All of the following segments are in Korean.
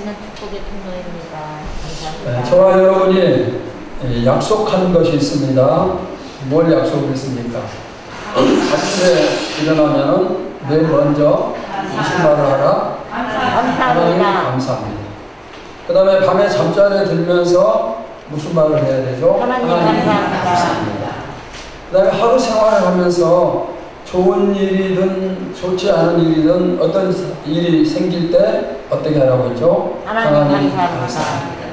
주시는 축복의 통로입니다. 감사합니다. 네, 저와 여러분이 약속한 것이 있습니다. 뭘 약속했습니까? 아침에 일어나면은 맨 먼저 무슨 말을 하라? 감사합니다. 감사합니다. 그 다음에 밤에 잠자리에 들면서 무슨 말을 해야 되죠? 하나님 감사합니다. 그 다음에 하루 생활을 하면서 좋은 일이든 좋지 않은 일이든 어떤 일이 생길 때 어떻게 하라고 했죠? 하나님 감사합니다.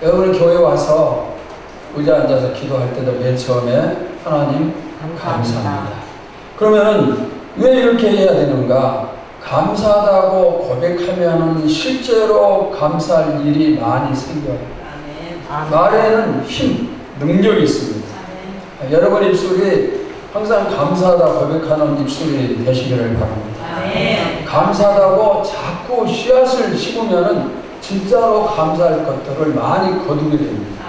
여러분 교회 와서 의자 앉아서 기도할 때도 맨 처음에 하나님 감사합니다. 그러면은 왜 이렇게 해야 되는가? 감사하다고 고백하면은 실제로 감사할 일이 많이 생겨요. 말에는 힘, 능력이 있습니다. 여러분 입술이 항상 감사하다 고백하는 입술이 되시기를 바랍니다. 감사하다고 자꾸 씨앗을 심으면은 진짜로 감사할 것들을 많이 거두게 됩니다.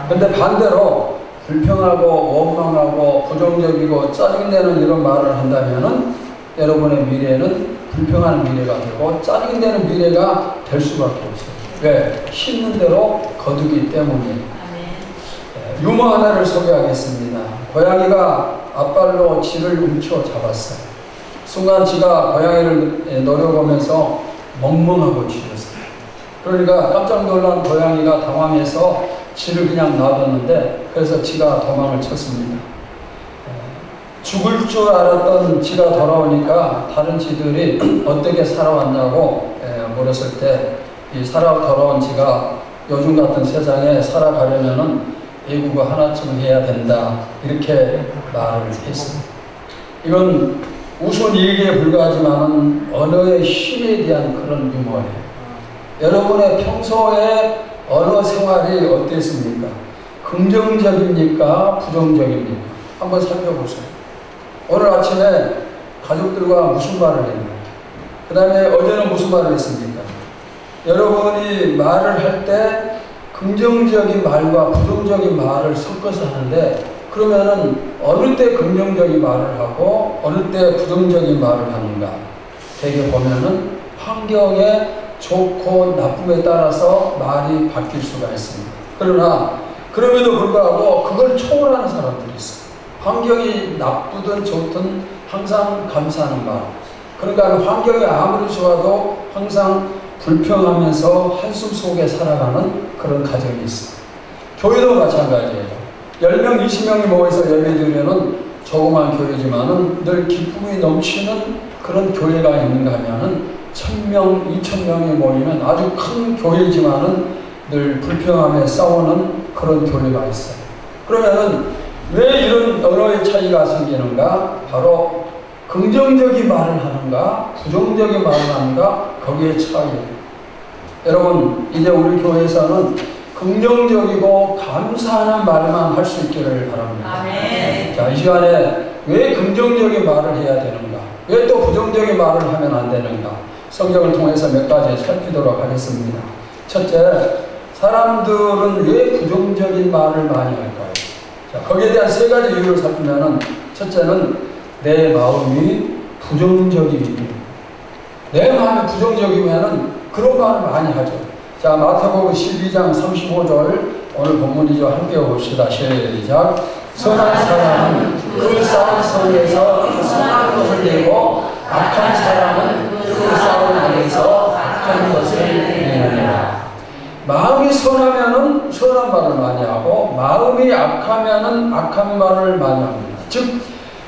그런데 반대로 불평하고 원망하고 부정적이고 짜증내는 이런 말을 한다면은 여러분의 미래는 불평하는 미래가 되고 짜증내는 미래가 될 수밖에 없어요. 왜? 심는 대로 거두기 때문에. 유머 하나를 소개하겠습니다. 고양이가 앞발로 쥐를 움켜 잡았어요. 순간 쥐가 고양이를 노려보면서 멍멍하고 쥐었어요. 그러니까 깜짝 놀란 고양이가 당황해서 쥐를 그냥 놔뒀는데 그래서 쥐가 도망을 쳤습니다. 죽을 줄 알았던 쥐가 돌아오니까 다른 쥐들이 어떻게 살아왔냐고 물었을 때 이 돌아온 쥐가 요즘 같은 세상에 살아가려면은 애국어 하나쯤 해야 된다 이렇게 말을 했습니다. 이건 우스운 얘기에 불과하지만 언어의 힘에 대한 그런 유머예요. 여러분의 평소에 언어 생활이 어땠습니까? 긍정적입니까? 부정적입니까? 한번 살펴보세요. 오늘 아침에 가족들과 무슨 말을 했나요? 그 다음에 어제는 무슨 말을 했습니까? 여러분이 말을 할 때 긍정적인 말과 부정적인 말을 섞어서 하는데 그러면은 어느 때 긍정적인 말을 하고 어느 때 부정적인 말을 하는가? 되게 보면은 환경에 좋고 나쁨에 따라서 말이 바뀔 수가 있습니다. 그러나 그럼에도 불구하고 그걸 초월하는 사람들이 있어요. 환경이 나쁘든 좋든 항상 감사하는 말. 그러니까 환경이 아무리 좋아도 항상 불평하면서 한숨 속에 살아가는 그런 가정이 있어요. 교회도 마찬가지예요. 10명, 20명이 모여서 예배드리면은 조그만 교회지만은 늘 기쁨이 넘치는 그런 교회가 있는가 하면은 1000명, 2000명이 모이면 아주 큰 교회지만은 늘 불평하며 싸우는 그런 교회가 있어요. 그러면은 왜 이런 언어의 차이가 생기는가? 바로 긍정적인 말을 하는가, 부정적인 말을 하는가, 거기에 차이예요. 여러분, 이제 우리 교회에서는 긍정적이고 감사하는 말만 할 수 있기를 바랍니다. 아멘. 자, 이 시간에 왜 긍정적인 말을 해야 되는가? 왜 또 부정적인 말을 하면 안 되는가? 성경을 통해서 몇 가지 살피도록 하겠습니다. 첫째, 사람들은 왜 부정적인 말을 많이 할까요? 자, 거기에 대한 세 가지 이유를 살피면은 첫째는 내 마음이 부정적이기. 내 마음이 부정적이면은 그런 말을 많이 하죠. 자, 마태복음 12장 35절 오늘 본문이죠. 함께 봅시다. 시작. 선한 사람은 그 싸운 성에서 선한 것을 내고 악한 사람은 그 싸운 안에서 악한 것을 내느니라. 마음이 선하면은 선한 말을 많이 하고 마음이 악하면은 악한 말을 많이 합니다. 즉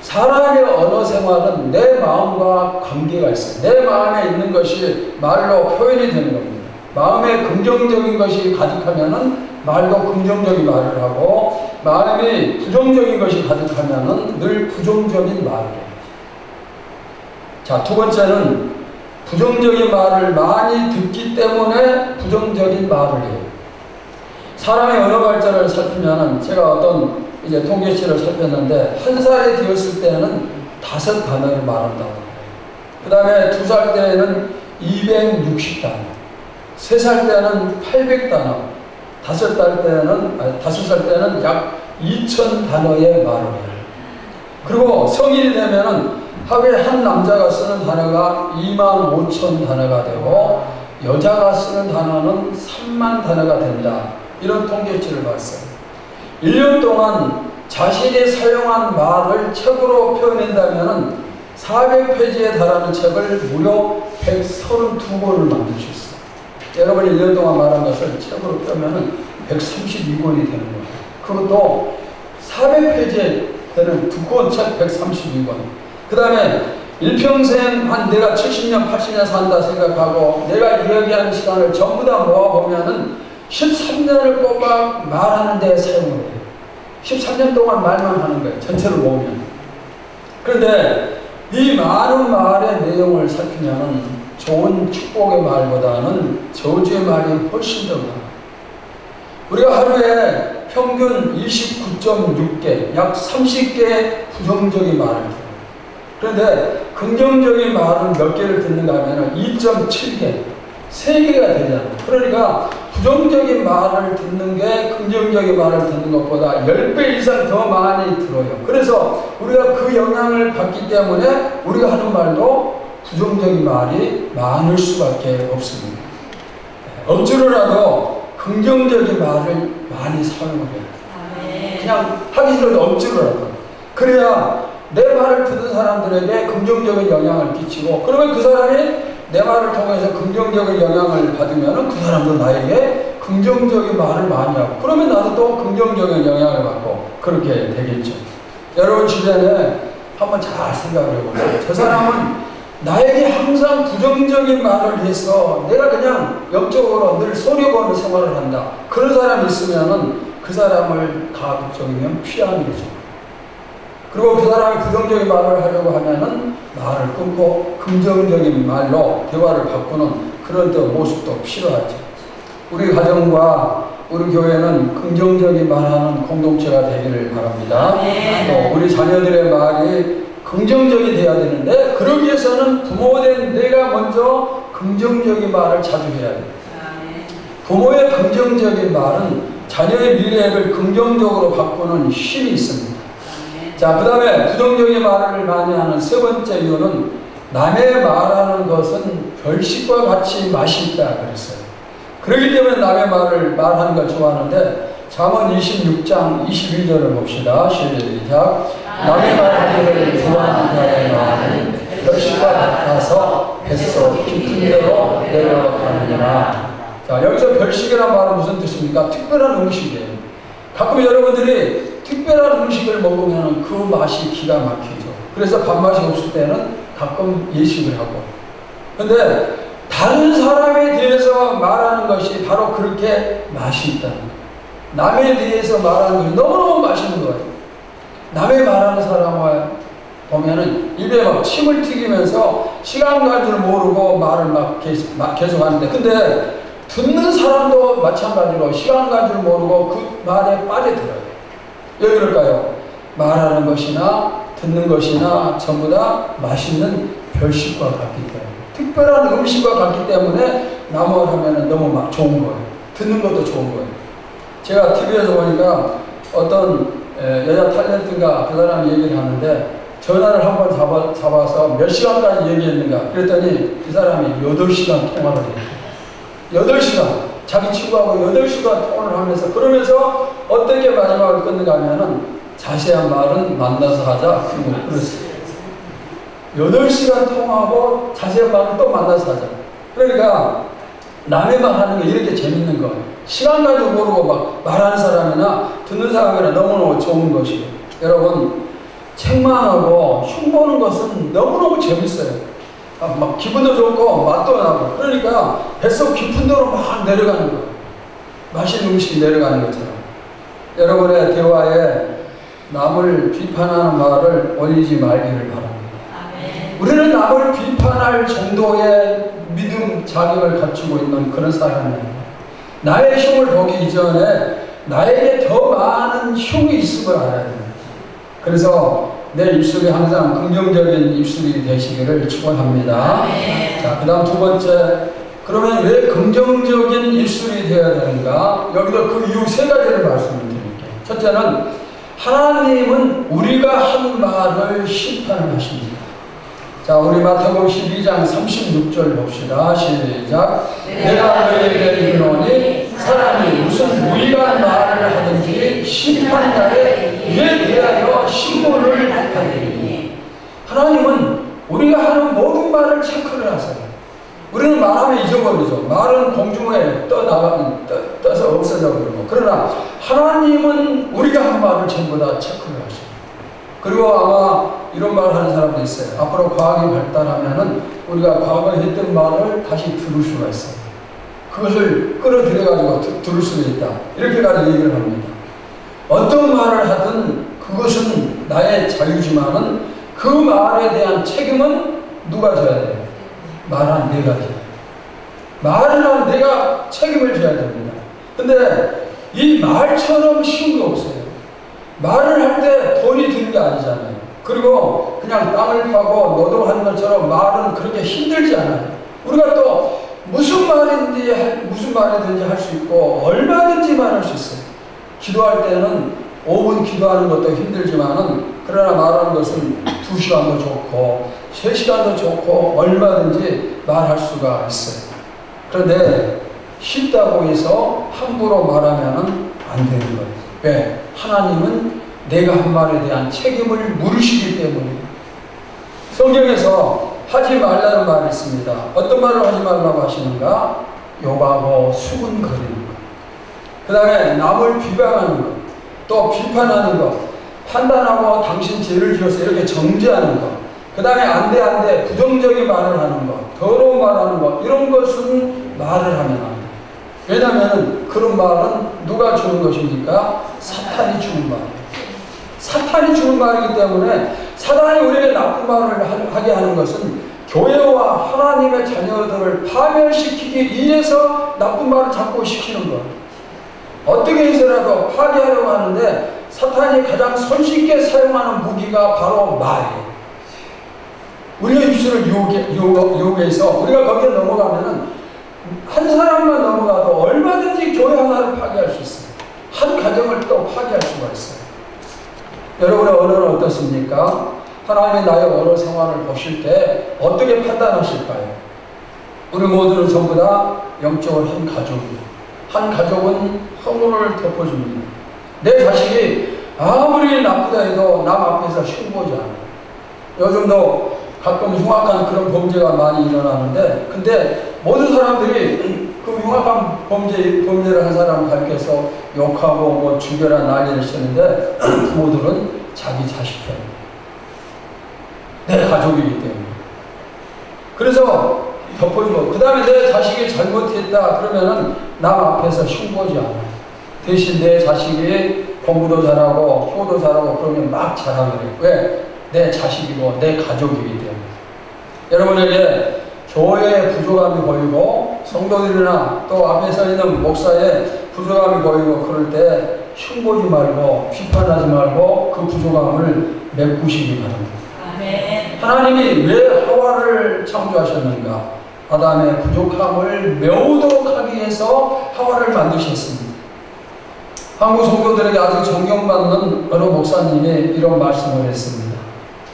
사람의 언어 생활은 내 마음과 관계가 있어요. 내 마음에 있는 것이 말로 표현이 되는 겁니다. 마음에 긍정적인 것이 가득하면은 말도 긍정적인 말을 하고 마음이 부정적인 것이 가득하면은 늘 부정적인 말을 해요. 자, 두 번째는 부정적인 말을 많이 듣기 때문에 부정적인 말을 해요. 사람의 언어 발전을 살피면은 제가 어떤 이제 통계치를 살폈는데 1살이 되었을 때는 5단어를 말한다고 해요. 그 다음에 2살 때는 260단어, 3살 때는 800단어, 5살 때는 약 2000단어의 말을 해요. 그리고 성인이 되면은 하루에 한 남자가 쓰는 단어가 25,000단어가 되고 여자가 쓰는 단어는 3만 단어가 된다. 이런 통계치를 봤어요. 1년 동안 자신이 사용한 말을 책으로 표현한다면 400페이지에 달하는 책을 무려 132권을 만들 수 있어요. 여러분이 1년 동안 말한 것을 책으로 펴면 132권이 되는 거예요. 그것도 400페이지에 되는 두꺼운 책 132권. 그 다음에 일평생 한 내가 70년, 80년 산다 생각하고 내가 이야기하는 시간을 전부 다 모아보면은 13년을 뽑아 말하는 데 사용을 해요. 13년 동안 말만 하는 거예요. 전체를 모으면. 그런데 이 많은 말의 내용을 살피면 좋은 축복의 말보다는 저주의 말이 훨씬 더 많아요. 우리가 하루에 평균 29.6개, 약 30개의 부정적인 말을 들어요. 그런데 긍정적인 말은 몇 개를 듣는가 하면 2.7개, 3개가 되잖아요. 그러니까 부정적인 말을 듣는 게 긍정적인 말을 듣는 것보다 10배 이상 더 많이 들어요. 그래서 우리가 그 영향을 받기 때문에 우리가 하는 말도 부정적인 말이 많을 수밖에 없습니다. 억지로라도 긍정적인 말을 많이 사용을 해요. 그냥 하기 싫어도 억지로라도. 그래야 내 말을 듣는 사람들에게 긍정적인 영향을 끼치고, 그러면 그 사람이 내 말을 통해서 긍정적인 영향을 받으면 그 사람도 나에게 긍정적인 말을 많이 하고, 그러면 나도 또 긍정적인 영향을 받고 그렇게 되겠죠. 여러분 주변에 한번 잘 생각을 해보세요. 저 사람은 나에게 항상 부정적인 말을 해서 내가 그냥 영적으로 늘 손해보는 생활을 한다. 그런 사람이 있으면은 그 사람을 가급적이면 피하는 거죠. 그리고 그 사람이 부정적인 말을 하려고 하면은 말을 끊고 긍정적인 말로 대화를 바꾸는 그런 모습도 필요하죠. 우리 가정과 우리 교회는 긍정적인 말하는 공동체가 되기를 바랍니다. 또 우리 자녀들의 말이 긍정적이 돼야 되는데, 그러기 위해서는 부모된 내가 먼저 긍정적인 말을 자주 해야 돼요. 부모의 긍정적인 말은 자녀의 미래를 긍정적으로 바꾸는 힘이 있습니다. 자, 그 다음에 부정적인 말을 많이 하는 세 번째 이유는 남의 말하는 것은 별식과 같이 맛이 있다 그랬어요. 그렇기 때문에 남의 말을 말하는 걸 좋아하는데, 잠언 26장 21절을 봅시다. 시작. 남의 말하기를 좋아하는 자의 말은 별식과 같아서 뱃속 깊은 데로 내려가느니라. 자, 여기서 별식이라는 말은 무슨 뜻입니까? 특별한 음식이에요. 가끔 여러분들이 특별한 음식을 먹으면 그 맛이 기가 막히죠. 그래서 밥맛이 없을 때는 가끔 예식을 하고. 근데 다른 사람에 대해서 말하는 것이 바로 그렇게 맛이 있다는 거예요. 남에 대해서 말하는 것이 너무너무 맛있는 거예요. 남의 말하는 사람을 보면은 입에 막 침을 튀기면서 시간 갈 줄 모르고 말을 막 계속 하는데, 근데 듣는 사람도 마찬가지로 시간 갈 줄 모르고 그 말에 빠져들어요. 왜 그럴까요? 말하는 것이나 듣는 것이나 전부 다 맛있는 별식과 같기 때문에, 특별한 음식과 같기 때문에 남을 하면 너무 막 좋은 거예요. 듣는 것도 좋은 거예요. 제가 TV에서 보니까 어떤 여자 탤런트가 그 사람이 얘기를 하는데, 전화를 한번 잡아서 몇 시간까지 얘기했는가 그랬더니 이 사람이 8시간 통화를 했대요. 8시간. 자기 친구하고 8시간 통화를 하면서, 그러면서 어떻게 마지막을 끊는가 하면은 자세한 말은 만나서 하자. 그리고 그랬어요. 8시간 통화하고 자세한 말은 또 만나서 하자. 그러니까 남의 말 하는 게 이렇게 재밌는 거예요. 시간 가지고 모르고 막 말하는 사람이나 듣는 사람이나 너무너무 좋은 것이에요. 여러분, 책만 하고 흉 보는 것은 너무너무 재밌어요. 막 기분도 좋고 맛도 나고, 그러니까 뱃속 깊은 데로 막 내려가는 거예요. 맛있는 음식이 내려가는 것처럼. 여러분의 대화에 남을 비판하는 말을 올리지 말기를 바랍니다. 우리는 남을 비판할 정도의 믿음, 자격을 갖추고 있는 그런 사람이에요. 나의 흉을 보기 이전에 나에게 더 많은 흉이 있음을 알아야 됩니다. 그래서 내 입술이 항상 긍정적인 입술이 되시기를 축원합니다. 자, 그 다음 두 번째, 그러면 왜 긍정적인 입술이 되어야 되는가? 여기서 그 이유 세 가지를 말씀을 드릴게요. 첫째는 하나님은 우리가 한 말을 심판을 하십니다. 자, 우리 마태복음 12장 36절 봅시다. 시작. 내가 너희에게 이르노니 사람이 무슨 무익한 말을 하든지 심판날에 이에 대하여 신고를 받으리니. 하나님은 우리가 하는 모든 말을 체크를 하세요. 우리는 말하면 잊어버리죠. 말은 공중에 떠서 없어져 버리고. 그러나 하나님은 우리가 한 말을 전부 다 체크를 하셔요. 그리고 아마 이런 말을 하는 사람도 있어요. 앞으로 과학이 발달하면은 우리가 과거에 했던 말을 다시 들을 수가 있어요. 그것을 끌어들여가지고 들을 수가 있다. 이렇게까지 얘기를 합니다. 어떤 말을 하든 그것은 나의 자유지만은 그 말에 대한 책임은 누가 져야 돼요? 말한 내가 져야 돼요. 말을 한 내가 책임을 져야 됩니다. 근데 이 말처럼 쉬운 게 없어요. 말을 할 때 돈이 드는 게 아니잖아요. 그리고 그냥 땅을 파고 노동하는 것처럼 말은 그렇게 힘들지 않아요. 우리가 또 무슨 말이든지 할 수 있고 얼마든지 말할 수 있어요. 기도할 때는 5분 기도하는 것도 힘들지만은 그러나 말하는 것은 2시간도 좋고 3시간도 좋고 얼마든지 말할 수가 있어요. 그런데 쉽다고 해서 함부로 말하면은 안 되는 거예요. 왜? 하나님은 내가 한 말에 대한 책임을 물으시기 때문입니다. 성경에서 하지 말라는 말이 있습니다. 어떤 말을 하지 말라고 하시는가? 욕하고 수군거리는 것. 그 다음에 남을 비방하는 것. 또 비판하는 것. 판단하고 당신 죄를 지어서 이렇게 정죄하는 것. 그 다음에 안 돼 부정적인 말을 하는 것. 더러운 말하는 것. 이런 것은 말을 하면 안 돼요. 왜냐하면 그런 말은 누가 주는 것입니까? 사탄이 주는 말이에요. 사탄이 주는 말이기 때문에 사탄이 우리에게 나쁜 말을 하게 하는 것은 교회와 하나님의 자녀들을 파멸시키기 위해서 나쁜 말을 자꾸 시키는 거예요. 어떻게 해서라도 파괴하려고 하는데 사탄이 가장 손쉽게 사용하는 무기가 바로 말이에요. 우리의 입술을 유혹해서 우리가 거기에 넘어가면은 한 사람만 넘어가도 얼마든지 교회 하나를 파괴할 수 있어요. 한 가정을 또 파괴할 수가 있어요. 여러분의 언어는 어떻습니까? 하나님이 나의 언어 생활을 보실 때 어떻게 판단하실까요? 우리 모두는 전부 다 영적으로 한 가족입니다. 한 가족은 허물을 덮어줍니다. 내 자식이 아무리 나쁘다 해도 남 앞에서 흉보지 않아요. 요즘도 가끔 흉악한 그런 범죄가 많이 일어나는데, 근데 모든 사람들이 그 흉악한 범죄를 한 사람 밝혀서 욕하고 뭐 죽여라 난리를 치는데 부모들은 자기 자식 편입니다. 내 가족이기 때문에. 그래서 덮어주고, 그 다음에 내 자식이 잘못했다 그러면은 남 앞에서 흉보지 않아요. 대신 내 자식이 공부도 잘하고 효도 잘하고 그러면 막 자랑을 해요. 왜? 내 자식이고 내 가족이기 때문에. 여러분에게 교회의 부족함이 보이고 성도들이나 또 앞에 서 있는 목사의 부족함이 보이고 그럴 때 흉보지 말고 비판하지 말고 그 부족함을 메꾸시기 바랍니다. 아멘. 하나님이 왜 하와를 창조하셨는가? 아담의 부족함을 메우도록 하기 위해서 하와를 만드셨습니다. 한국 성도들에게 아주 존경받는 어느 목사님이 이런 말씀을 했습니다.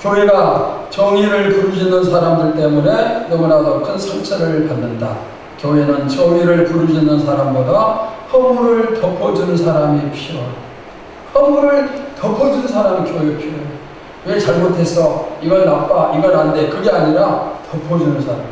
교회가 정의를 부르짖는 사람들 때문에 너무나도 큰 상처를 받는다. 교회는 정의를 부르짖는 사람보다 허물을 덮어주는 사람이 필요하다. 허물을 덮어주는 사람이 교회에 필요해요. 왜 잘못했어? 이건 나빠, 이건 안 돼. 그게 아니라 덮어주는 사람.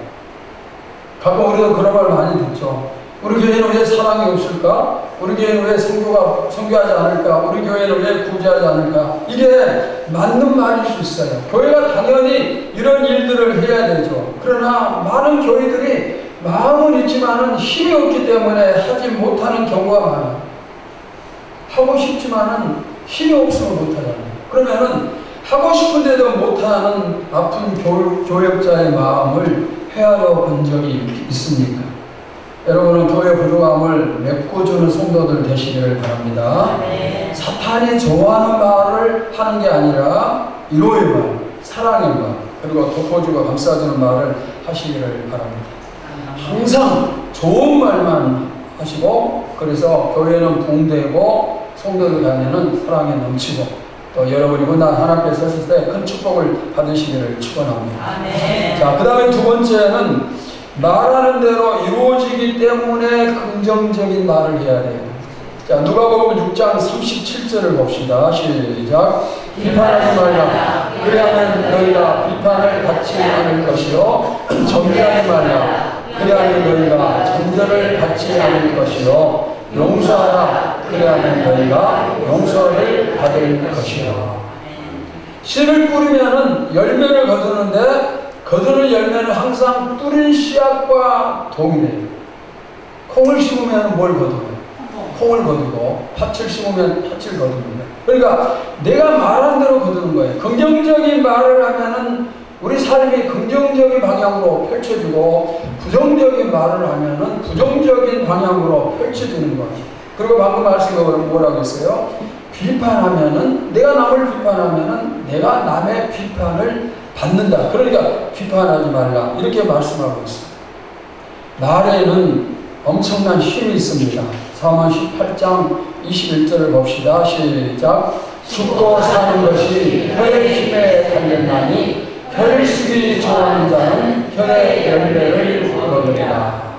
가끔 우리도 그런 말 많이 듣죠. 우리 교회는 왜 사랑이 없을까? 우리 교회는 왜 선교하지 않을까? 우리 교회는 왜 구제하지 않을까? 이게 맞는 말일 수 있어요. 교회가 당연히 이런 일들을 해야 되죠. 그러나 많은 교회들이 마음은 있지만은 힘이 없기 때문에 하지 못하는 경우가 많아요. 하고 싶지만은 힘이 없으면 못하잖아요. 그러면은 하고 싶은데도 못하는 아픈 교역자의 마음을 헤아려 본 적이 있습니까? 여러분은 교회 부족함을 메꿔주는 성도들 되시기를 바랍니다. 네. 사탄이 좋아하는 말을 하는 게 아니라 위로의 말, 사랑의 말, 그리고 덮어주고 감싸주는 말을 하시기를 바랍니다. 항상 좋은 말만 하시고, 그래서 교회는 붕대고 성도들 간에는 사랑에 넘치고, 또 여러분이 문안 하나님께 섰을 때 큰 축복을 받으시기를 축원합니다. 자, 그 다음에 두 번째는 말하는 대로 이루어지기 때문에 긍정적인 말을 해야 돼요. 자, 누가복음 6장 37절을 봅시다. 시작. 비판하지 말라. 그리하면 너희가 비판을 받지 않을 것이요 정죄하지 말라. 그리하면 너희가 정죄를 받지 않을 것이요 용서하라. 그리하면 너희가 용서를 받을 것이요. 씨를 뿌리면은 열매를 거두는데 거두는 열매는 항상 뿌린 씨앗과 동일해요. 콩을 심으면 뭘 거두어요? 콩을 거두고 팥을 심으면 팥을 거두는데, 그러니까 내가 말한 대로 거두는 거예요. 긍정적인 말을 하면은 우리 삶이 긍정적인 방향으로 펼쳐지고 부정적인 말을 하면은 부정적인 방향으로 펼쳐지는 거예요. 그리고 방금 말씀으로 뭐라고 했어요? 비판하면은, 내가 남을 비판하면은 내가 남의 비판을 받는다. 그러니까 비판하지 말라. 이렇게 말씀하고 있어요. 말에는 엄청난 힘이 있습니다. 사무엘 18장 21절을 봅시다. 시작. 죽고 사는 것이 혀의 힘에 달렸나니 혀를 쓰기 좋아하는 자는 혀의 열매를 얻으리라.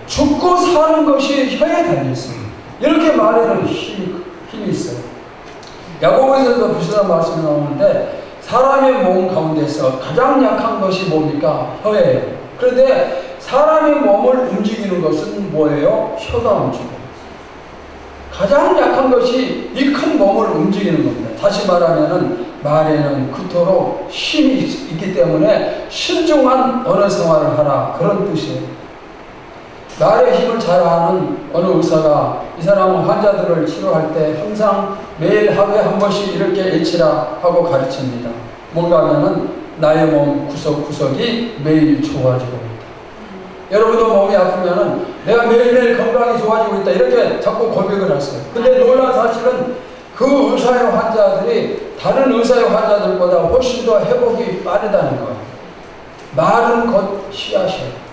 죽고 사는 것이 혀에 달렸습니다. 이렇게 말에는 힘이 있어요. 야고보서도 비슷한 말씀이 나오는데 사람의 몸 가운데서 가장 약한 것이 뭡니까? 혀예요. 그런데 사람의 몸을 움직이는 것은 뭐예요? 혀가 움직여요. 가장 약한 것이 이 큰 몸을 움직이는 겁니다. 다시 말하면은 말에는 그토록 힘이 있기 때문에 신중한 언어 생활을 하라, 그런 뜻이에요. 말의 힘을 잘 아는 어느 의사가 이 사람은 환자들을 치료할 때 항상 매일 하루에 한 번씩 이렇게 외치라 하고 가르칩니다. 뭔가 하면은 나의 몸 구석구석이 매일 좋아지고 있다. 여러분도 몸이 아프면은 내가 매일매일 건강이 좋아지고 있다, 이렇게 자꾸 고백을 하세요. 근데 놀라운 사실은 그 의사의 환자들이 다른 의사의 환자들보다 훨씬 더 회복이 빠르다는 거예요. 말은 곧 씨앗이에요.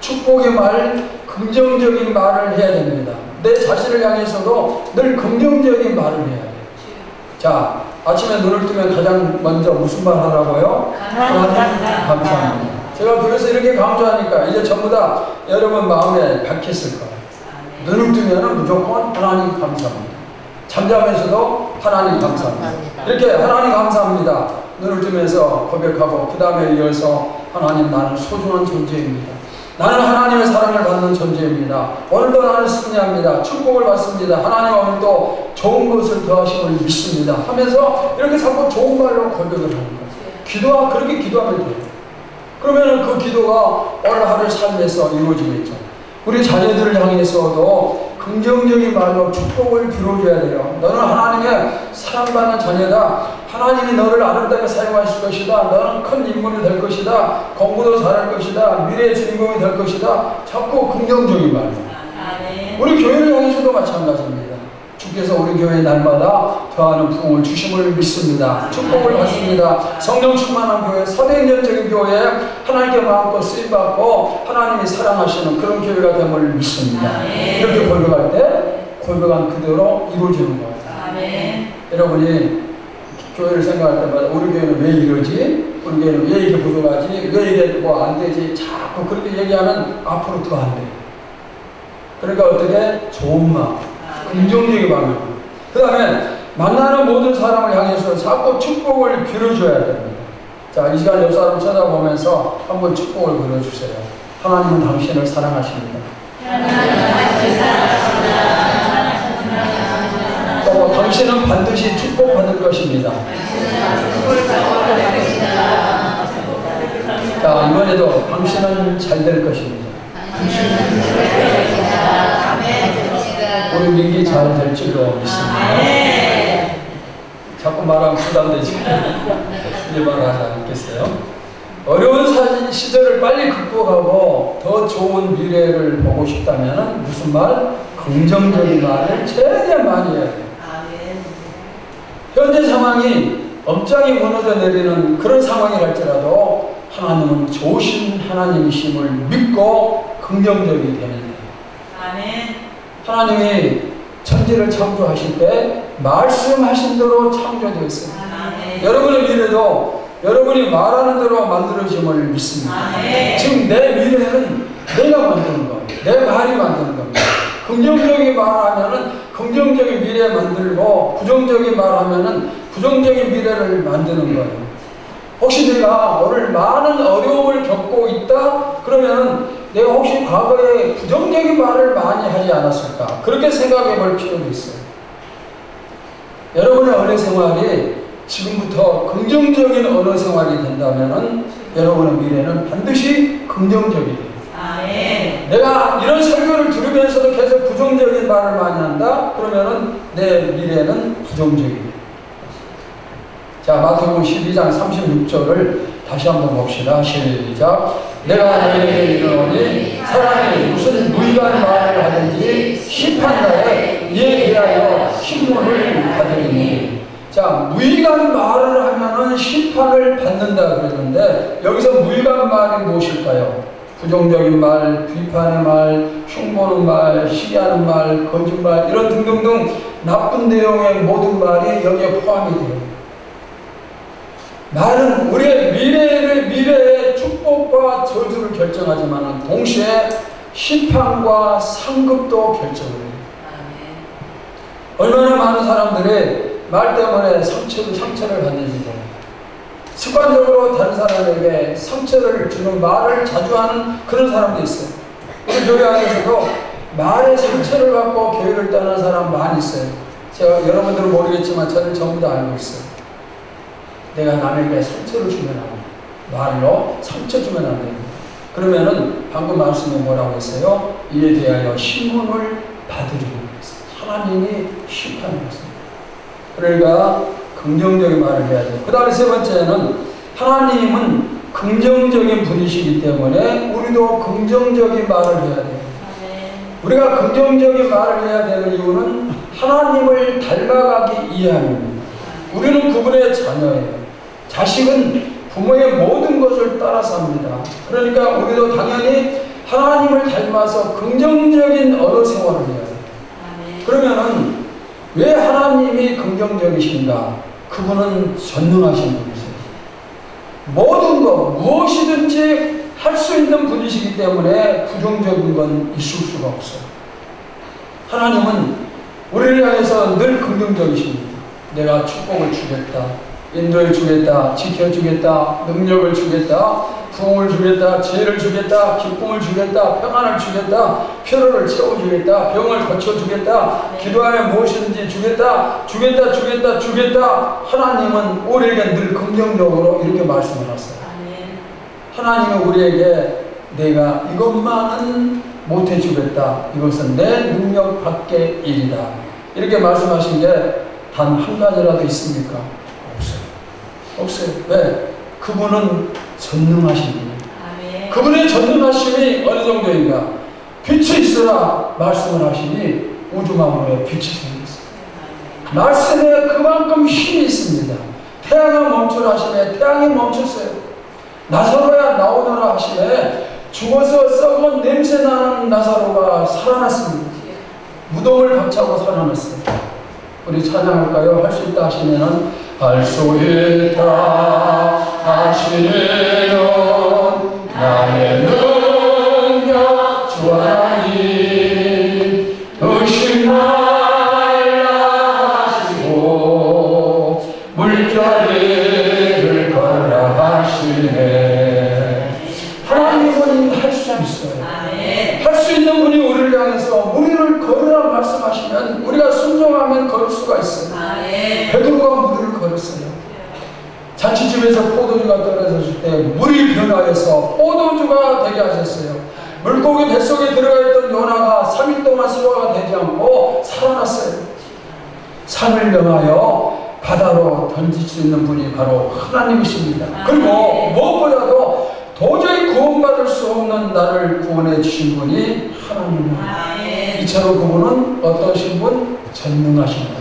축복의 말, 긍정적인 말을 해야 됩니다. 내 자신을 향해서도 늘 긍정적인 말을 해야 돼요. 자, 아침에 눈을 뜨면 가장 먼저 무슨 말 하라고요? 하나님 감사합니다. 제가 그래서 이렇게 강조하니까 이제 전부 다 여러분 마음에 박혔을 거예요. 눈을 뜨면 무조건 하나님 감사합니다. 잠자면서도 하나님 감사합니다. 이렇게 하나님 감사합니다. 눈을 뜨면서 고백하고 그 다음에 이어서 하나님, 나는 소중한 존재입니다. 나는 하나님의 사랑을 받는 존재입니다. 오늘도 나는 승리합니다. 축복을 받습니다. 하나님 오늘도 좋은 것을 더하심을 믿습니다. 하면서 이렇게 자꾸 좋은 말로 고백을 하는 거예요. 그렇게 기도하면 돼요. 그러면 그 기도가 오늘 하루 삶에서 이루어지겠죠. 우리 자녀들을 향해서도 긍정적인 말로 축복을 빌어줘야 돼요. 너는 하나님의 사랑받는 자녀다. 하나님이 너를 아름답게 사용하실 것이다. 너는 큰 인물이 될 것이다. 공부도 잘할 것이다. 미래의 주인공이 될 것이다. 자꾸 긍정적인 말. 우리 교회를 향해서도 마찬가지입니다. 주께서 우리 교회 날마다 더하는 부흥을 주심을 믿습니다. 축복을 받습니다. 성령 충만한 교회, 사도행전적인 교회, 하나님께 마음껏 쓰임받고 하나님이 사랑하시는 그런 교회가 됨을 믿습니다. 이렇게 고백할 때 고백한 그대로 이루어지는 거예요. 여러분이 교회를 생각할 때마다 우리 교회는 왜 이러지? 우리 교회는 왜 이게 부족하지? 왜 이게 뭐 안 되지? 자꾸 그렇게 얘기하면 앞으로 더 안 돼요. 그러니까 어떻게? 좋은 마음, 긍정적인 마음. 그 다음에 만나는 모든 사람을 향해서 자꾸 축복을 빌어줘야 됩니다. 자, 이 시간 옆 사람 쳐다보면서 한번 축복을 빌어주세요. 하나님은 당신을 사랑하십니다. 또 당신은 반드시 축복받을 것입니다. 자, 이번에도 당신은 잘 될 것입니다. 우리 민기 잘 될 줄로 믿습니다. 자꾸 말하면 부담되지. 이제 말하지 않겠어요? 어려운 시절을 빨리 극복하고 더 좋은 미래를 보고 싶다면 무슨 말? 긍정적인 말을 최대한 많이 해야 돼요. 현재 상황이 업장이 무너져 내리는 그런 상황이랄지라도 하나님은 좋으신 하나님이심을 믿고 긍정적이 되는 거예요. 하나님이 천지를 창조하실 때 말씀하신 대로 창조되어 있습니다. 여러분의 미래도 여러분이 말하는 대로 만들어짐을 믿습니다. 지금 내 미래는 내가 만드는 겁니다. 내 말이 만드는 겁니다. 긍정적인 말하면은 긍정적인 미래 만들고 부정적인 말하면은 부정적인 미래를 만드는 거예요. 혹시 내가 오늘 많은 어려움을 겪고 있다? 그러면 내가 혹시 과거에 부정적인 말을 많이 하지 않았을까? 그렇게 생각해 볼 필요가 있어요. 여러분의 언어 생활이 지금부터 긍정적인 언어 생활이 된다면 여러분의 미래는 반드시 긍정적이 돼요. 내가 이런 설교를 들으면서도 계속 부정적인 말을 많이 한다? 그러면 내 미래는 부정적이 돼요. 자, 마태복음 12장 36절을 다시 한번 봅시다. 시작. 내가 너희에게 이르노니 사람이 무슨 무익한 말을 하든지 심판날에 이에 대하여 신문을 받으리니. 자, 무익한 말을 하면은 심판을 받는다 그랬는데 여기서 무익한 말이 무엇일까요? 부정적인 말, 비판의 말, 흉보는 말, 시기하는 말, 거짓말 이런 등등등 나쁜 내용의 모든 말이 여기에 포함이 돼요. 말은 우리의 미래의 축복과 저주를 결정하지만 동시에 심판과 상급도 결정을 해요. 얼마나 많은 사람들이 말 때문에 상처를 받는지 몰라요. 습관적으로 다른 사람에게 상처를 주는 말을 자주 하는 그런 사람도 있어요. 우리 교회 안에서도 말에 상처를 받고 교회를 떠난 사람 많이 있어요. 제가 여러분들은 모르겠지만 저는 전부 다 알고 있어요. 내가 남에게 상처를 주면 안 돼. 말로 상처 주면 안 됩니다. 그러면은 방금 말씀에 뭐라고 했어요? 이에 대하여 신문을 받으리라고 했어요. 하나님이 심판을 했습니다. 그러니까 긍정적인 말을 해야 돼요. 그 다음에 세 번째는 하나님은 긍정적인 분이시기 때문에 우리도 긍정적인 말을 해야 돼요. 우리가 긍정적인 말을 해야 되는 이유는 하나님을 닮아가기 위함입니다. 우리는 그분의 자녀예요. 자식은 부모의 모든 것을 따라서 합니다. 그러니까 우리도 당연히 하나님을 닮아서 긍정적인 언어 생활을 해야 돼요. 그러면은 왜 하나님이 긍정적이신가? 그분은 전능하신 분이세요. 모든 것, 무엇이든지 할 수 있는 분이시기 때문에 부정적인 건 있을 수가 없어요. 하나님은 우리를 향해서 늘 긍정적이십니다. 내가 축복을 주겠다, 인도를 주겠다, 지켜주겠다, 능력을 주겠다, 부흥을 주겠다, 지혜를 주겠다, 기쁨을 주겠다, 평안을 주겠다, 필요를 채워주겠다, 병을 고쳐주겠다, 기도하면 무엇이든지 주겠다. 하나님은 우리에게 늘 긍정적으로 이렇게 말씀을 하세요. 하나님은 우리에게 내가 이것만은 못해주겠다, 이것은 내 능력 밖의 일이다, 이렇게 말씀하신 게 단 한 가지라도 있습니까? 없어요. 왜? 그분은 전능하신 분이에요. 그분의 전능하심이 어느 정도인가? 빛이 있으라 말씀을 하시니 우주만물에 빛이 생겼어요. 말씀에 그만큼 힘이 있습니다. 태양을 멈추라 하시네 태양이 멈췄어요. 나사로야 나오너라 하시네 죽어서 썩은 냄새나는 나사로가 살아났습니다. 무덤을 박차고 살아났어요. 우리 찬양할까요? 할 수 있다 하시면은 할 수 있다 하시는 나의 능력 주 하나님 의심 말라 하시고 물결을 걸라 하시네. 하나님은 할 수 있어요. 할 수 있는 분이 우리를 향해서 무리를 걸으라 말씀하시면 우리가 순종하면 걸을 수가 있어요. 베드로가 무리를 걸었어요. 잔치집에서 포도주가 떨어졌을 때 물이 변화해서 포도주가 되게 하셨어요. 물고기 뱃속에 들어가 있던 요나가 3일 동안 소화가 되지 않고 살아났어요. 산을 명하여 바다로 던질 수 있는 분이 바로 하나님이십니다. 그리고 무엇보다도 도저히 구원받을 수 없는 나를 구원해 주신 분이 하나님입니다. 이처럼 그분은 어떠신 분? 전능하신 분.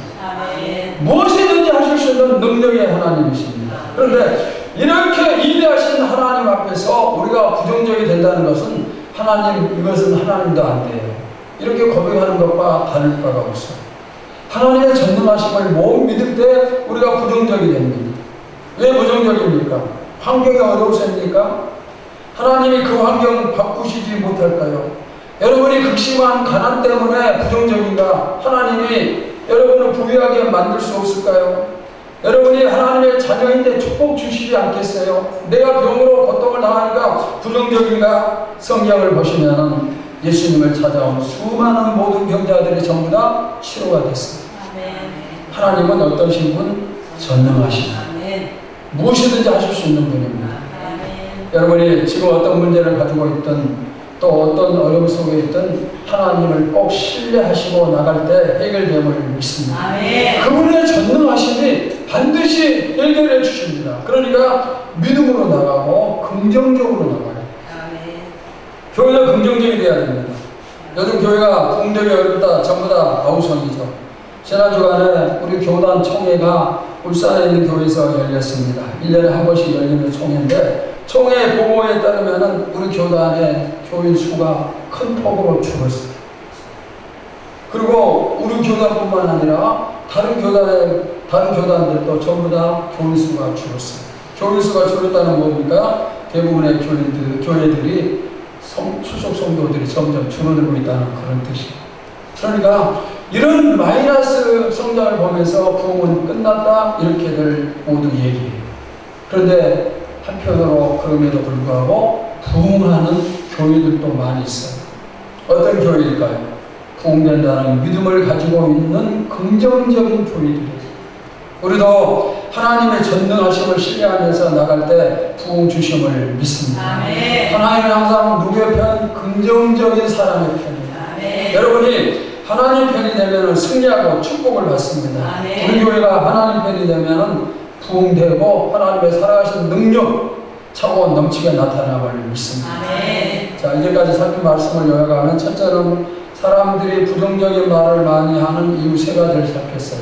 무엇이든지 하실 수 있는 능력의 하나님이십니다. 그런데 이렇게 위대하신 하나님 앞에서 우리가 부정적이 된다는 것은 하나님, 이것은 하나님도 안 돼요, 이렇게 고백하는 것과 다를 바가 없어요. 하나님의 전능하심을 못 믿을 때 우리가 부정적이 됩니다. 왜 부정적입니까? 환경이 어려우십니까? 하나님이 그 환경 바꾸시지 못할까요? 여러분이 극심한 가난 때문에 부정적인가? 하나님이 여러분을 부유하게 만들 수 없을까요? 여러분이 하나님의 자녀인데 축복 주시지 않겠어요? 내가 병으로 고통을 당하니까 부정적인가? 성경을 보시면 예수님을 찾아온 수많은 모든 병자들이 전부 다 치료가 됐습니다. 하나님은 어떠신 분? 전능하신 분. 무엇이든지 하실 수 있는 분입니다. 여러분이 지금 어떤 문제를 가지고 있든 또 어떤 어려움 속에 있든 하나님을 꼭 신뢰하시고 나갈 때 해결됨을 믿습니다. 그분의 전능하심이 반드시 해결해 주십니다. 그러니까 믿음으로 나가고 긍정적으로 나가요. 교회가 긍정적이 돼야 됩니다. 요즘 교회가 긍정이 어렵다. 전부 다 아우성이죠. 지난 주간에 우리 교단 총회가 울산에 있는 교회에서 열렸습니다. 1년에 한 번씩 열리는 총회인데 총회 보고에 따르면 우리 교단의 교인 수가 큰 폭으로 줄었어요. 그리고 우리 교단뿐만 아니라 다른 교단들도 전부 다 교인 수가 줄었어요. 교인 수가 줄었다는 뭡니까? 대부분의 교회들이 수속 성도들이 점점 줄어들고 있다는 그런 뜻이에요. 그러니까 이런 마이너스 성장을 보면서 부흥은 끝났다 이렇게들 모두 얘기해요. 그런데 한편으로 그럼에도 불구하고 부흥하는 교회들도 많이 있어요. 어떤 교회일까요? 부흥된다는 믿음을 가지고 있는 긍정적인 교회들이에요. 우리도 하나님의 전능하심을 신뢰하면서 나갈 때 부흥 주심을 믿습니다. 하나님은 항상 누구의 편? 긍정적인 사람의 편입니다. 여러분이 하나님 편이 되면 승리하고 축복을 받습니다. 우리 교회가 하나님 편이 되면 부흥되고 하나님의 살아가신 능력 차고 넘치게 나타남을 믿습니다. 자, 이제까지 살핀 말씀을 요약하면 첫째는 사람들이 부정적인 말을 많이 하는 이유 세 가지를 살폈어요.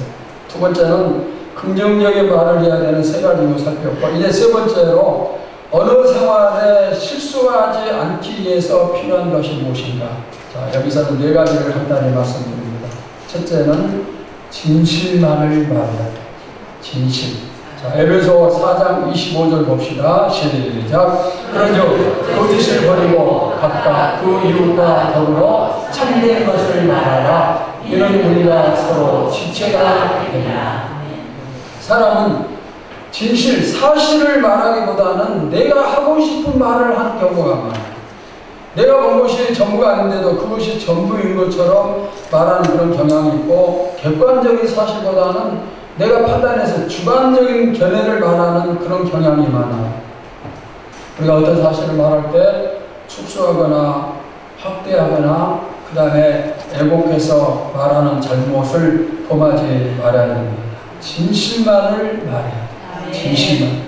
두 번째는 긍정적인 말을 해야 되는 세 가지 이유 살폈고 이제 세 번째로 언어 생활에 실수하지 않기 위해서 필요한 것이 무엇인가. 자, 여기서는 네 가지를 간단히 말씀드립니다. 첫째는 진실만을 말해야 돼. 진실. 자, 에베소 4장 25절 봅시다. 시작. 그런즉 거짓을 버리고 각각 그 이웃과 더불어 참된 것을 말하라. 이는 우리가 서로 지체가 되리라. 사람은 진실, 사실을 말하기보다는 내가 하고 싶은 말을 하는 경우가 많아요. 내가 본 것이 전부가 아닌데도 그것이 전부인 것처럼 말하는 그런 경향이 있고 객관적인 사실보다는 내가 판단해서 주관적인 견해를 말하는 그런 경향이 많아요. 우리가 어떤 사실을 말할 때 축소하거나 확대하거나 그 다음에 애곡해서 말하는 잘못을 범하지 말아야 됩니다. 진실만을 말해야 돼요. 진실만.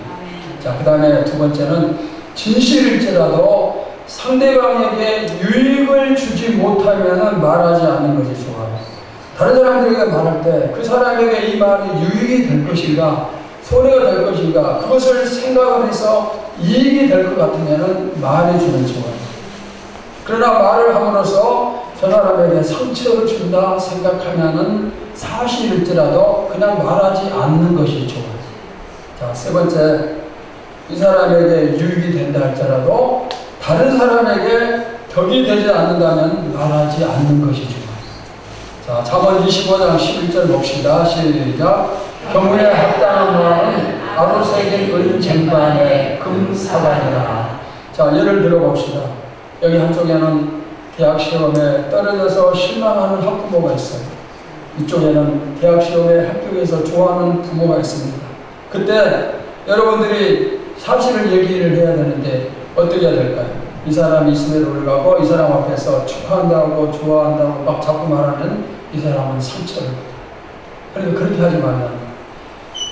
자, 그 다음에 두 번째는 진실일지라도 상대방에게 유익을 주지 못하면 말하지 않는 것이 좋아요. 다른 사람들에게 말할 때 그 사람에게 이 말이 유익이 될 것인가 손해가 될 것인가 그것을 생각을 해서 이익이 될 것 같으면 말해주면 좋아요. 그러나 말을 함으로써 저 사람에게 상처를 준다 생각하면 사실일지라도 그냥 말하지 않는 것이 좋아요. 자, 세 번째, 이 사람에게 유익이 된다 할지라도 다른 사람에게 덕이 되지 않는다면 말하지 않는 것이 좋아요. 자, 잠언 25장 11절 봅시다. 시작. 경우에 합당한 말은 아로새긴 은쟁반에 금사반이라. 자, 예를 들어 봅시다. 여기 한쪽에는 대학 시험에 떨어져서 실망하는 학부모가 있어요. 이쪽에는 대학 시험에 합격해서 좋아하는 부모가 있습니다. 그때 여러분들이 사실을 얘기를 해야 되는데 어떻게 해야 될까요? 이 사람이 있음에도 불구하고 이 사람 앞에서 축하한다고 좋아한다고 막 자꾸 말하면 이 사람은 상처를 받아요. 그러니까 그렇게 하지 말아야 합니다.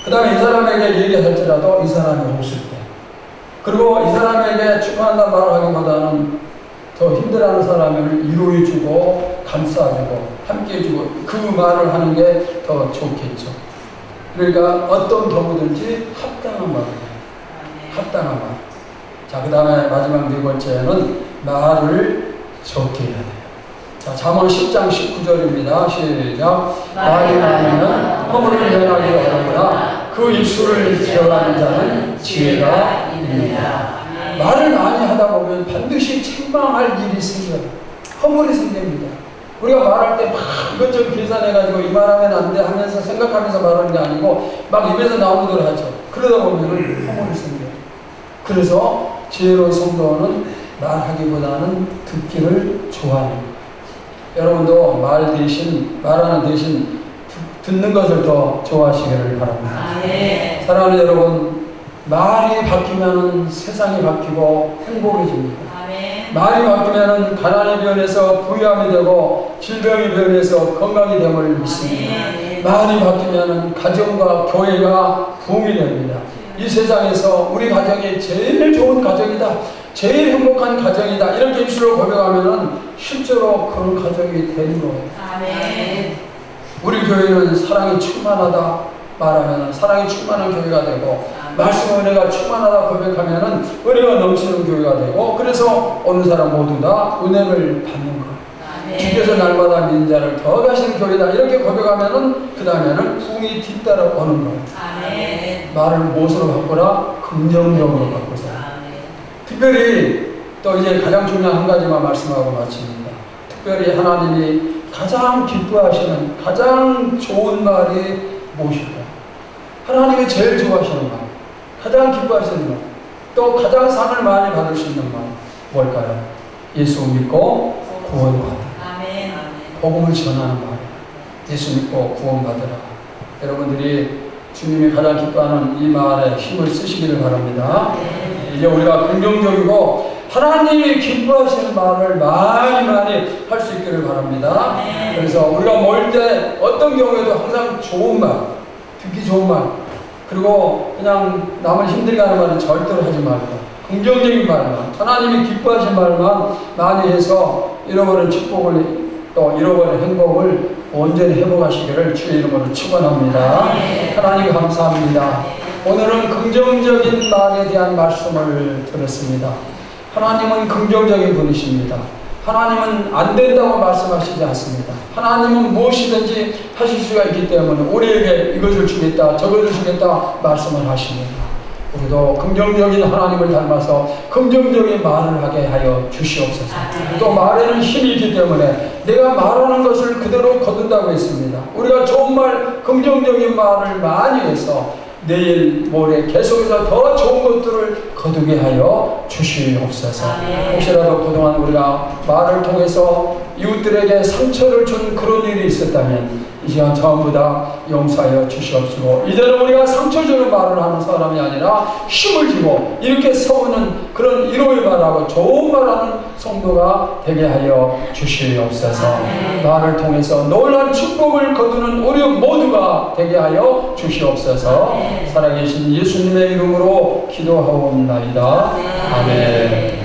그 다음에 이 사람에게 얘기할지라도 이 사람이 웃을 때 그리고 이 사람에게 축하한다는 말을 하기보다는 더 힘들어하는 사람을 위로해주고 감싸주고 함께해주고 그 말을 하는 게 더 좋겠죠. 그러니까 어떤 경우든지 합당한 말을 해요. 합당한 말. 자, 그 다음에 마지막 네 번째는 말을 적게 해야 돼요. 자, 잠언 10장 19절입니다. 시작. 말이 많으면 허물을 면하기 어렵구나. 그 입술을 지어가는 자는 지혜가 있느니라. 말을 많이 하다 보면 반드시 책망할 일이 생겨요. 허물이 생깁니다. 우리가 말할 때 막 이것저것 계산해가지고 이 말하면 안 돼 하면서 생각하면서 말하는 게 아니고 막 입에서 나오는 대로 하죠. 그러다 보면 허물이 생겨요. 그래서 지혜로운 성도는 말하기보다는 듣기를 좋아합니다. 여러분도 말하는 대신 듣는 것을 더 좋아하시기를 바랍니다. 사랑하는 여러분, 말이 바뀌면 세상이 바뀌고 행복해집니다. 말이 바뀌면 가난이 변해서 부유함이 되고 질병이 변해서 건강이 됨을 믿습니다. 말이 바뀌면 가정과 교회가 부흥이 됩니다. 이 세상에서 우리 가정이 제일 좋은 가정이다, 제일 행복한 가정이다, 이렇게 입술로 고백하면 실제로 그런 가정이 되는 거예요. 우리 교회는 사랑이 충만하다 말하면 사랑이 충만한 교회가 되고, 말씀 은혜가 충만하다 고백하면 은혜가 넘치는 교회가 되고, 그래서 어느 사람 모두 다 은혜를 받는 거예요. 주께서 날마다 믿는 자를 더 가시는 교회다, 이렇게 고백하면 그 다음에는 풍이 뒤따라 오는 거예요. 말을 무엇으로 바꾸라? 긍정적으로 바꾸자. 특별히 또 이제 가장 중요한 한 가지만 말씀하고 마칩니다. 특별히 하나님이 가장 기뻐하시는 가장 좋은 말이 무엇일까요? 하나님이 제일 좋아하시는 말, 가장 기뻐하시는 말, 또 가장 상을 많이 받을 수 있는 말 뭘까요? 예수 믿고 구원받으라. 복음을 전하는 말. 예수 믿고 구원받으라. 여러분들이 주님이 가장 기뻐하는 이 말에 힘을 쓰시기를 바랍니다. 이제 우리가 긍정적이고 하나님이 기뻐하시는 말을 많이 할 수 있기를 바랍니다. 그래서 우리가 모일 때 어떤 경우에도 항상 좋은 말, 듣기 좋은 말, 그리고 그냥 남을 힘들게 하는 말은 절대로 하지 말고 긍정적인 말만, 하나님이 기뻐하시는 말만 많이 해서 잃어버린 축복을, 또 잃어버린 행복을 온전히 회복하시기를 주의 이름으로 축원합니다. 하나님 감사합니다. 오늘은 긍정적인 말에 대한 말씀을 들었습니다. 하나님은 긍정적인 분이십니다. 하나님은 안 된다고 말씀하시지 않습니다. 하나님은 무엇이든지 하실 수가 있기 때문에 우리에게 이것을 주겠다, 저것을 주겠다 말씀을 하십니다. 우리도 긍정적인 하나님을 닮아서 긍정적인 말을 하게 하여 주시옵소서. 또 말에는 힘이 있기 때문에 내가 말하는 것을 그대로 거둔다고 했습니다. 우리가 좋은 말, 긍정적인 말을 많이 해서 내일 모레 계속해서 더 좋은 것들을 거두게 하여 주시옵소서. 혹시라도 그동안 우리가 말을 통해서 이웃들에게 상처를 준 그런 일이 있었다면 이 시간 전부 다 용서하여 주시옵시고, 이제는 우리가 상처 주는 말을 하는 사람이 아니라 힘을 주고 이렇게 세우는 그런 위로의 말하고 좋은 말하는 성도가 되게 하여 주시옵소서. 말을 통해서 놀라운 축복을 거두는 우리 모두가 되게 하여 주시옵소서. 살아계신 예수님의 이름으로 기도하옵나이다. 아멘.